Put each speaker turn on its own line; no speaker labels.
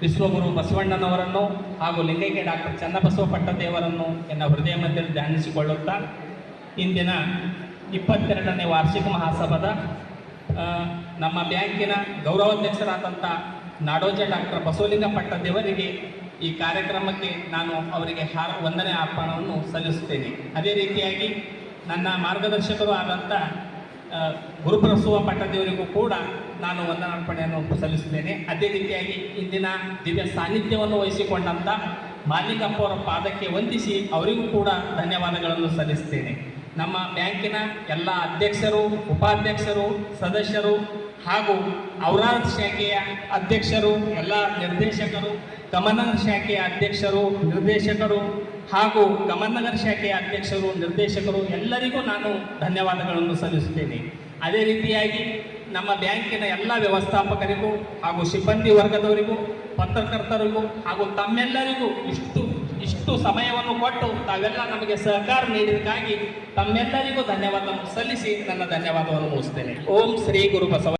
ವಿಶ್ವಗುರು ಬಸವಣ್ಣನವರನ್ನು ಹಾಗೂ ಲಿಂಗೈಕ್ಯ ಡಾಕ್ಟರ್ ಚನ್ನಬಸವ ಪಟ್ಟದೇವರನ್ನು ಎನ್ನ ಹೃದಯ ಮಧ್ಯೆ ಧ್ಯಾನಿಸಿಕೊಳ್ಳುತ್ತಾ ಇಂದಿನ 22ನೇ ವಾರ್ಷಿಕ ಮಹಾಸಭಾದ ನಮ್ಮ ಬ್ಯಾಂಕಿನ ಗೌರವಾಧ್ಯಕ್ಷರಾದಂಥ ನಾಡೋಜ ಡಾಕ್ಟರ್ ಬಸವಲಿಂಗ ಪಟ್ಟದೇವರಿಗೆ ಈ ಕಾರ್ಯಕ್ರಮಕ್ಕೆ ನಾನು ಅವರಿಗೆ ವಂದನೆ ಅರ್ಪಣವನ್ನು ಸಲ್ಲಿಸುತ್ತೇನೆ. ಅದೇ ರೀತಿಯಾಗಿ ನನ್ನ ಮಾರ್ಗದರ್ಶಕರು ಆದಂಥ ಗುರುಬಸವ ಪಟ್ಟದೇವರಿಗೂ ಕೂಡ ನಾನು ವಂದನಾರ್ಪಣೆಯನ್ನು ಸಲ್ಲಿಸುತ್ತೇನೆ. ಅದೇ ರೀತಿಯಾಗಿ ಇಂದಿನ ದಿವ್ಯ ಸಾನ್ನಿಧ್ಯವನ್ನು ವಹಿಸಿಕೊಂಡಂಥ ಮಾಲಿಕಪ್ಪ ಅವರ ಪಾದಕ್ಕೆ ವಂದಿಸಿ ಅವರಿಗೂ ಕೂಡ ಧನ್ಯವಾದಗಳನ್ನು ಸಲ್ಲಿಸುತ್ತೇನೆ. ನಮ್ಮ ಬ್ಯಾಂಕಿನ ಎಲ್ಲ ಅಧ್ಯಕ್ಷರು, ಉಪಾಧ್ಯಕ್ಷರು, ಸದಸ್ಯರು ಹಾಗೂ ಔರಾದ್ ಶಾಖೆಯ ಅಧ್ಯಕ್ಷರು, ಎಲ್ಲ ನಿರ್ದೇಶಕರು, ಕಮನಗರ್ ಶಾಖೆಯ ಅಧ್ಯಕ್ಷರು, ನಿರ್ದೇಶಕರು ಹಾಗೂ ಕಮನಗರ್ ಶಾಖೆಯ ಅಧ್ಯಕ್ಷರು, ನಿರ್ದೇಶಕರು ಎಲ್ಲರಿಗೂ ನಾನು ಧನ್ಯವಾದಗಳನ್ನು ಸಲ್ಲಿಸುತ್ತೇನೆ. ಅದೇ ರೀತಿಯಾಗಿ ನಮ್ಮ ಬ್ಯಾಂಕಿನ ಎಲ್ಲ ವ್ಯವಸ್ಥಾಪಕರಿಗೂ ಹಾಗೂ ಸಿಬ್ಬಂದಿ ವರ್ಗದವರಿಗೂ, ಪತ್ರಕರ್ತರಿಗೂ ಹಾಗೂ ತಮ್ಮೆಲ್ಲರಿಗೂ ಇಷ್ಟು ಸಮಯವನ್ನು ಕೊಟ್ಟು ತಾವೆಲ್ಲ ನಮಗೆ ಸಹಕಾರ ನೀಡಿದ್ದಕ್ಕಾಗಿ ತಮ್ಮೆಲ್ಲರಿಗೂ ಧನ್ಯವಾದವನ್ನು ಸಲ್ಲಿಸಿ ನನ್ನ ಧನ್ಯವಾದವನ್ನು ಮುಗಿಸ್ತೇನೆ. ಓಂ ಶ್ರೀ ಗುರು ಬಸವ.